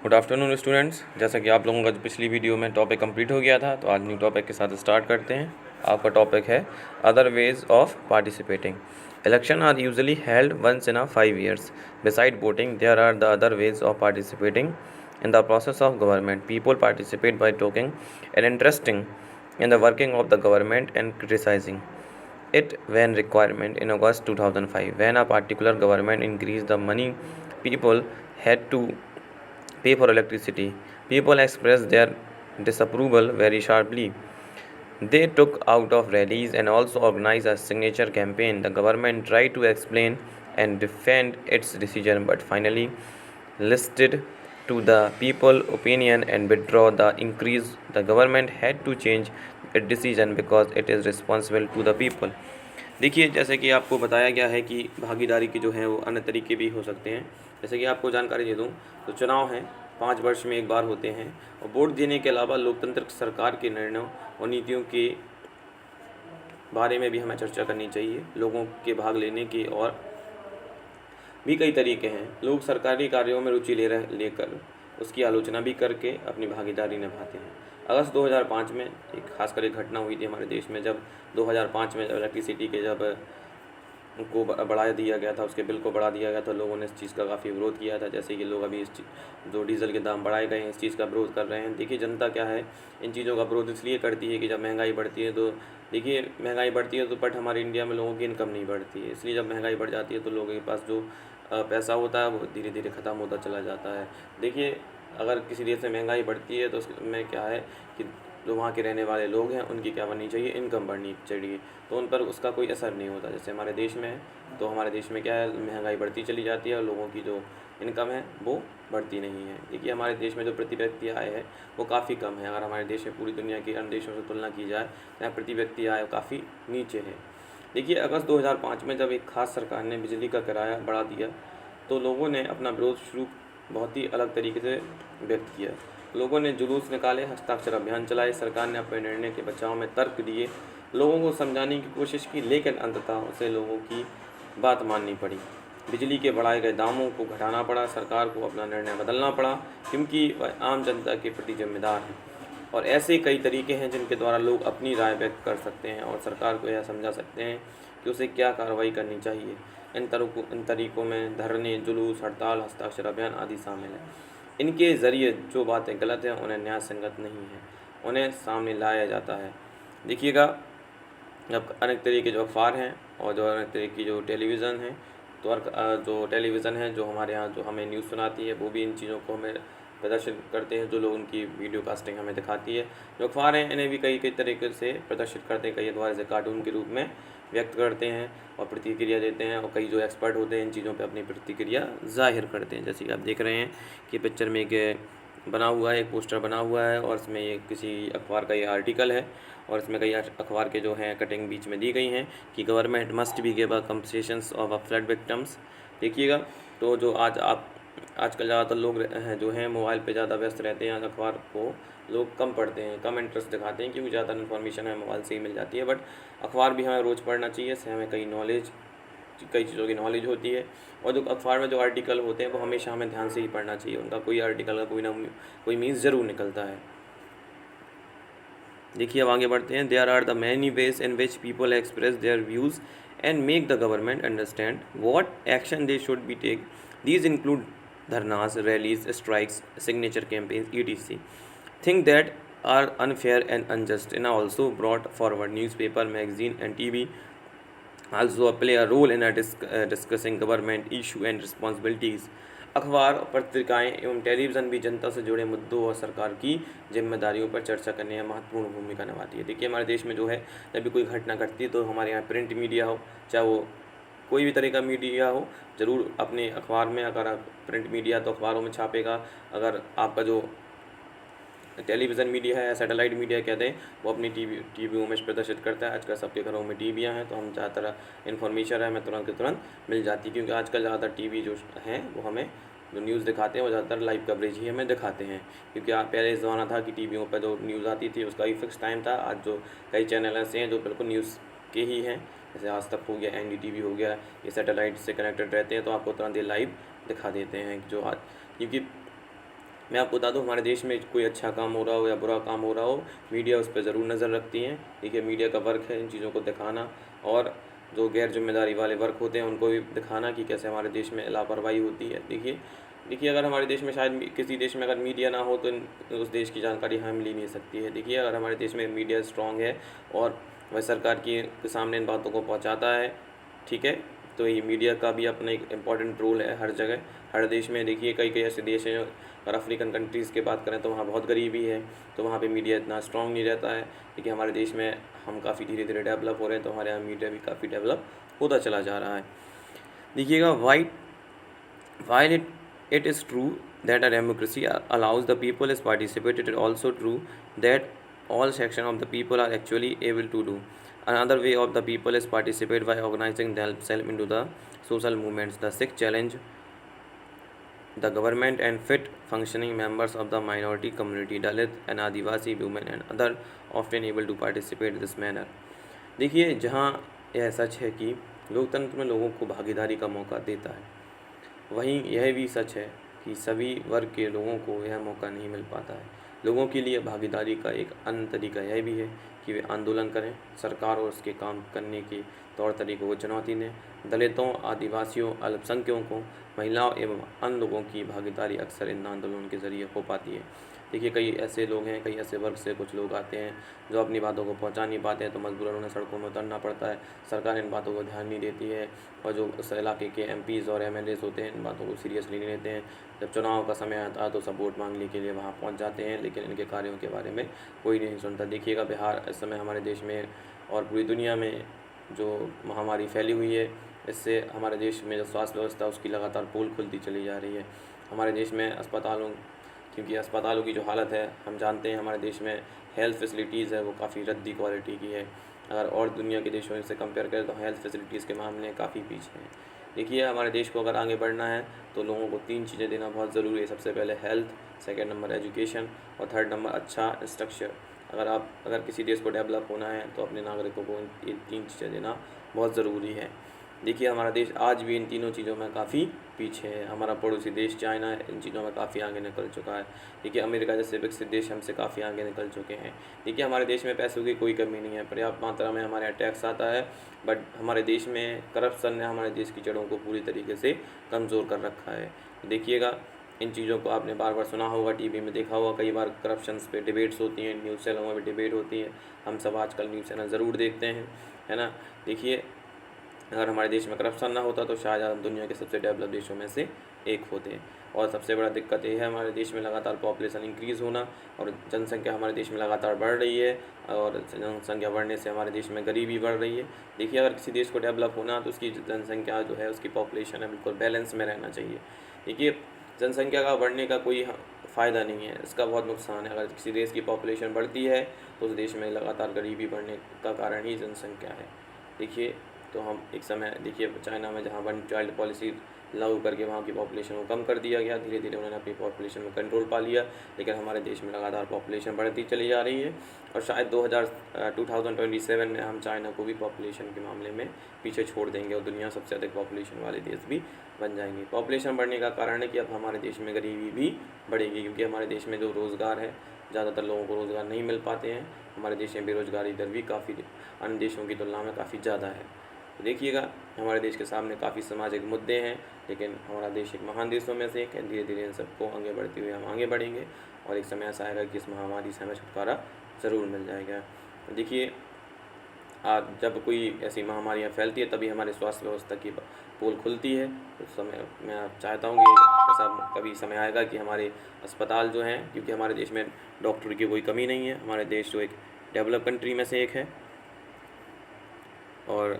Good afternoon students. जैसा कि आप लोगों का जो पिछली वीडियो में टॉपिक कंप्लीट हो गया था, तो आज न्यू टॉपिक के साथ स्टार्ट करते हैं। आपका टॉपिक है other ways of participating. Election are usually held once in a 5 years. Beside voting, there are the other ways of participating in the process of government. People participate by talking and interesting in the working of the government and criticizing it when requirement. In August 2005, when a particular government increased the money people had to pay for electricity, people expressed their disapproval very sharply. They took out of rallies and also organized a signature campaign. The government tried to explain and defend its decision, but finally listened to the people opinion and withdraw the increase. The government had to change its decision because it is responsible to the people. देखिए, जैसे कि आपको बताया गया है कि भागीदारी के जो हैं वो अन्य तरीके भी हो सकते हैं। जैसे कि आपको जानकारी दे दूं तो चुनाव हैं 5 वर्ष में एक बार होते हैं, और वोट देने के अलावा लोकतंत्र सरकार के निर्णयों और नीतियों के बारे में भी हमें चर्चा करनी चाहिए। लोगों के भाग लेने के और भी कई तरीके हैं। लोग सरकारी कार्यों में रुचि लेकर उसकी आलोचना भी करके अपनी भागीदारी निभाते हैं। अगस्त 2005 में खासकर एक घटना हुई थी हमारे देश में, जब 2005 में इलेक्ट्रिसिटी के को बढ़ा दिया गया था, उसके बिल को बढ़ा दिया गया था। लोगों ने इस चीज़ का काफ़ी विरोध किया था। जैसे कि लोग अभी जो डीजल के दाम बढ़ाए गए हैं, इस चीज़ का विरोध कर रहे हैं। देखिए, जनता क्या है, इन चीज़ों का विरोध इसलिए करती है कि जब महंगाई बढ़ती है तो देखिए महंगाई बढ़ती है तो बट हमारे इंडिया में लोगों की इनकम नहीं बढ़ती है। इसलिए जब महंगाई बढ़ जाती है तो लोगों के पास जो पैसा होता है वो धीरे धीरे ख़त्म होता चला जाता है। देखिए, अगर किसी देश में महंगाई बढ़ती है तो उसमें क्या है कि जो वहाँ के रहने वाले लोग हैं उनकी क्या बननी चाहिए, इनकम बढ़नी चाहिए, तो उन पर उसका कोई असर नहीं होता। जैसे हमारे देश में है, तो हमारे देश में क्या है, महंगाई बढ़ती चली जाती है और लोगों की जो इनकम है वो बढ़ती नहीं है। देखिए, हमारे देश में जो प्रति व्यक्ति आय है वो काफ़ी कम है। अगर हमारे देश में पूरी दुनिया के अन्य देशों से तुलना की जाए तो यहाँ प्रति व्यक्ति आय काफ़ी नीचे है। देखिए, अगस्त 2005 में जब एक खास सरकार ने बिजली का किराया बढ़ा दिया तो लोगों ने अपना विरोध शुरू बहुत ही अलग तरीके से व्यक्त किया। लोगों ने जुलूस निकाले, हस्ताक्षर अभियान चलाए, सरकार ने अपने निर्णय के बचाव में तर्क दिए, लोगों को समझाने की कोशिश की, लेकिन अंततः उसे लोगों की बात माननी पड़ी। बिजली के बढ़ाए गए दामों को घटाना पड़ा, सरकार को अपना निर्णय बदलना पड़ा, क्योंकि वह आम जनता के प्रति जिम्मेदार है। और ऐसे कई तरीके हैं जिनके द्वारा लोग अपनी राय व्यक्त कर सकते हैं और सरकार को यह समझा सकते हैं कि उसे क्या कार्रवाई करनी चाहिए। इन तरीकों में धरने, जुलूस, हड़ताल, हस्ताक्षर अभियान आदि शामिल हैं। इनके ज़रिए जो बातें गलत हैं उन्हें न्याय संगत नहीं है, उन्हें सामने लाया जाता है। देखिएगा, अब अनेक तरह के जो अखबार हैं और जो अनेक तरह की जो टेलीविज़न है, तो जो टेलीविज़न है जो हमारे यहाँ जो हमें न्यूज़ सुनाती है वो भी इन चीज़ों को हमें प्रदर्शित करते हैं। जो लोग उनकी वीडियो कास्टिंग हमें दिखाती है, जो अखबार हैं इन्हें भी कई कई तरीके से प्रदर्शित करते हैं। कई अखबार से कार्टून के रूप में व्यक्त करते हैं और प्रतिक्रिया देते हैं, और कई जो एक्सपर्ट होते हैं इन चीज़ों पे अपनी प्रतिक्रिया जाहिर करते हैं। जैसे कि आप देख रहे हैं कि पिक्चर में एक बना हुआ है, एक पोस्टर बना हुआ है, और इसमें ये किसी अखबार का ये आर्टिकल है, और इसमें कई अखबार के जो हैं कटिंग बीच में दी गई हैं कि government must be give a कंपनसेशंस of a flood victims. देखिएगा, तो जो आजकल ज़्यादातर लोग जो हैं मोबाइल पे ज़्यादा व्यस्त रहते हैं, अखबार को लोग कम पढ़ते हैं, कम इंटरेस्ट दिखाते हैं, क्योंकि ज़्यादा इन्फॉर्मेशन हमें मोबाइल से ही मिल जाती है। बट अखबार भी हमें रोज़ पढ़ना चाहिए, इससे हमें कई चीज़ों की नॉलेज होती है। और जो अखबार में जो आर्टिकल होते हैं वो हमेशा हमें ध्यान से ही पढ़ना चाहिए। उनका कोई आर्टिकल का कोई मीन्स ज़रूर निकलता है। देखिए, अब आगे बढ़ते हैं। There are the many ways in which people express their views and make the government understand what action they should be take. These include dharnas, rallies, strikes, signature campaigns, etc. Think that are unfair and unjust and are also brought forward. Newspaper, magazine and TV also play a role in discussing government issue and responsibilities. अखबार, पत्रिकाएं एवं television भी जनता से जुड़े मुद्दों और सरकार की जिम्मेदारियों पर चर्चा करने में महत्वपूर्ण भूमिका निभाती है। देखिए, हमारे देश में जो है जब भी कोई घटना घटती है तो हमारे यहाँ प्रिंट मीडिया हो, चाहे वो कोई भी तरह का मीडिया हो, ज़रूर अपने अखबार में, अगर आप प्रिंट मीडिया तो अखबारों में छापेगा। अगर आपका जो टेलीविज़न मीडिया है, सैटेलाइट मीडिया कहते हैं, वो अपनी टीवियों में प्रदर्शित करता है। आजकल सबके घरों में टीवियाँ हैं, तो हम ज़्यादातर इन्फॉर्मेशन है हमें तुरंत के तुरंत मिल जाती है, क्योंकि आजकल ज़्यादातर टीवी जो हैं वो हमें जो न्यूज़ दिखाते हैं वो ज़्यादातर लाइव कवरेज ही हमें दिखाते हैं। क्योंकि पहले इस ज़माना था कि टीवियों पर जो न्यूज़ आती थी उसका भी फिक्स टाइम था। आज जो कई चैनल ऐसे हैं जो बिल्कुल न्यूज़ के ही हैं, जैसे आज तक हो गया, NDTV हो गया, ये सैटेलाइट से कनेक्टेड रहते हैं, तो आपको तुरंत ये लाइव दिखा देते हैं। जो आज क्योंकि मैं आपको बता दूं, हमारे देश में कोई अच्छा काम हो रहा हो या बुरा काम हो रहा हो, मीडिया उस पर ज़रूर नज़र रखती है। देखिए, मीडिया का वर्क है इन चीज़ों को दिखाना, और जो गैर जिम्मेदारी वाले वर्क होते हैं उनको भी दिखाना कि कैसे हमारे देश में लापरवाही होती है। देखिए अगर हमारे देश में, शायद किसी देश में अगर मीडिया ना हो तो उस देश की जानकारी हम मिल ही नहीं सकती है। देखिए, अगर हमारे देश में मीडिया स्ट्रॉन्ग है और वह सरकार के सामने इन बातों को पहुंचाता है, ठीक है, तो ये मीडिया का भी अपना एक इम्पॉर्टेंट रोल है हर जगह, हर देश में। देखिए, कई कई ऐसे देश हैं, अगर अफ्रीकन कंट्रीज़ की बात करें तो वहाँ बहुत गरीबी है, तो वहाँ पे मीडिया इतना स्ट्रॉन्ग नहीं रहता है। देखिए, हमारे देश में हम काफ़ी धीरे धीरे डेवलप हो रहे हैं, तो हमारे यहाँ मीडिया भी काफ़ी डेवलप होता चला जा रहा है। देखिएगा, while it is true that a democracy allows the people is participate, it is also true that all section of the people are actually able to do. Another way of the people is participate by organizing themselves into the social movements. The sick challenge the government and fit functioning members of the minority community, Dalit and Adivasi women and other often able to participate in this manner. देखिए, जहाँ यह सच है कि लोकतंत्र में लोगों को भागीदारी का मौका देता है, वहीं यह भी सच है कि सभी वर्ग के लोगों को यह मौका नहीं मिल पाता है। लोगों के लिए भागीदारी का एक अन्य तरीका यह भी है कि वे आंदोलन करें, सरकार और उसके काम करने के तौर तरीकों को चुनौती दें। दलितों, आदिवासियों, अल्पसंख्यकों, महिलाओं एवं अन्य लोगों की भागीदारी अक्सर इन आंदोलनों के ज़रिए हो पाती है। देखिए, कई ऐसे लोग हैं, कई ऐसे वर्ग से कुछ लोग आते हैं जो अपनी बातों को पहुंचा नहीं पाते हैं, तो मजबूरन उन्हें सड़कों में उतरना पड़ता है। सरकार इन बातों को ध्यान नहीं देती है, और जो उस इलाके के एमपीज़ और एमएलएज़ होते हैं इन बातों को सीरियसली नहीं लेते हैं। जब चुनाव का समय आता है तो सब वोट मांगने के लिए वहाँ पहुँच जाते हैं, लेकिन इनके कार्यों के बारे में कोई नहीं सुनता। देखिएगा, बिहार इस समय हमारे देश में और पूरी दुनिया में जो महामारी फैली हुई है, इससे हमारे देश में जो स्वास्थ्य व्यवस्था उसकी लगातार पोल खुलती चली जा रही है। हमारे देश में क्योंकि अस्पतालों की जो हालत है, हम जानते हैं हमारे देश में हेल्थ फैसिलिटीज़ है वो काफ़ी रद्दी क्वालिटी की है। अगर और दुनिया के देशों से कंपेयर करें तो हेल्थ फैसिलिटीज़ के मामले में काफ़ी पीछे हैं। देखिए, हमारे देश को अगर आगे बढ़ना है तो लोगों को 3 चीज़ें देना बहुत ज़रूरी है। सबसे पहले हेल्थ, सेकंड नंबर एजुकेशन, और थर्ड नंबर अच्छा स्ट्रक्चर। अगर किसी देश को डेवलप होना है तो अपने नागरिकों को ये 3 चीज़ें देना बहुत ज़रूरी है। देखिए, हमारा देश आज भी इन तीनों चीज़ों में काफ़ी पीछे है। हमारा पड़ोसी देश चाइना है, इन चीज़ों में काफ़ी आगे निकल चुका है। देखिए, अमेरिका जैसे विकसित देश हमसे काफ़ी आगे निकल चुके हैं। देखिए, हमारे देश में पैसों की कोई कमी नहीं है, पर्याप्त मात्रा में हमारे यहाँ टैक्स आता है, बट हमारे देश में करप्शन ने हमारे देश की जड़ों को पूरी तरीके से कमज़ोर कर रखा है। देखिएगा, इन चीज़ों को आपने बार बार सुना होगा, टीवी में देखा होगा, कई बार करप्शंस पे डिबेट्स होती हैं, न्यूज़ चैनलों में भी डिबेट होती है। हम सब आजकल न्यूज़ चैनल ज़रूर देखते हैं, है ना। देखिए, अगर हमारे देश में करप्शन ना होता तो शायद हम दुनिया के सबसे डेवलप देशों में से एक होते। और सबसे बड़ा दिक्कत ये है हमारे देश में लगातार पॉपुलेशन इंक्रीज़ होना, और जनसंख्या हमारे देश में लगातार बढ़ रही है, और जनसंख्या बढ़ने से हमारे देश में गरीबी बढ़ रही है। देखिए, अगर किसी देश को डेवलप होना तो उसकी जनसंख्या जो है, उसकी पॉपुलेशन है, बिल्कुल बैलेंस में रहना चाहिए। देखिए, जनसंख्या का बढ़ने का कोई फ़ायदा नहीं है, इसका बहुत नुकसान है। अगर किसी देश की पॉपुलेशन बढ़ती है तो उस देश में लगातार गरीबी बढ़ने का कारण ही जनसंख्या है। देखिए, तो हम एक समय देखिए चाइना में जहाँ 1 चाइल्ड पॉलिसी लागू करके वहाँ की पॉपुलेशन को कम कर दिया गया, धीरे धीरे उन्होंने अपनी पॉपुलेशन में कंट्रोल पा लिया, लेकिन हमारे देश में लगातार पॉपुलेशन बढ़ती चली जा रही है, और शायद 2027 में हम चाइना को भी पॉपुलेशन के मामले में पीछे छोड़ देंगे और दुनिया सबसे अधिक पॉपुलेशन वाले देश भी बन जाएंगे। पॉपुलेशन बढ़ने का कारण है कि अब हमारे देश में गरीबी भी बढ़ेगी, क्योंकि हमारे देश में जो रोज़गार है, ज़्यादातर लोगों को रोज़गार नहीं मिल पाते हैं। हमारे देश में बेरोज़गारी दर भी काफ़ी अन्य देशों की तुलना में काफ़ी ज़्यादा है। तो देखिएगा, हमारे देश के सामने काफ़ी सामाजिक मुद्दे हैं, लेकिन हमारा देश एक महान देशों में से एक है। धीरे धीरे इन सबको आगे बढ़ते हुए हम आगे बढ़ेंगे, और एक समय ऐसा आएगा कि इस महामारी से हमें छुटकारा ज़रूर मिल जाएगा। देखिए, जब कोई ऐसी महामारियाँ फैलती है तभी हमारे स्वास्थ्य व्यवस्था की पोल खुलती है। उस समय मैं चाहता हूँ कि ऐसा कभी समय आएगा कि हमारे अस्पताल जो हैं, क्योंकि हमारे देश में डॉक्टर की कोई कमी नहीं है, हमारे देश जो एक डेवलप कंट्री में से एक है, और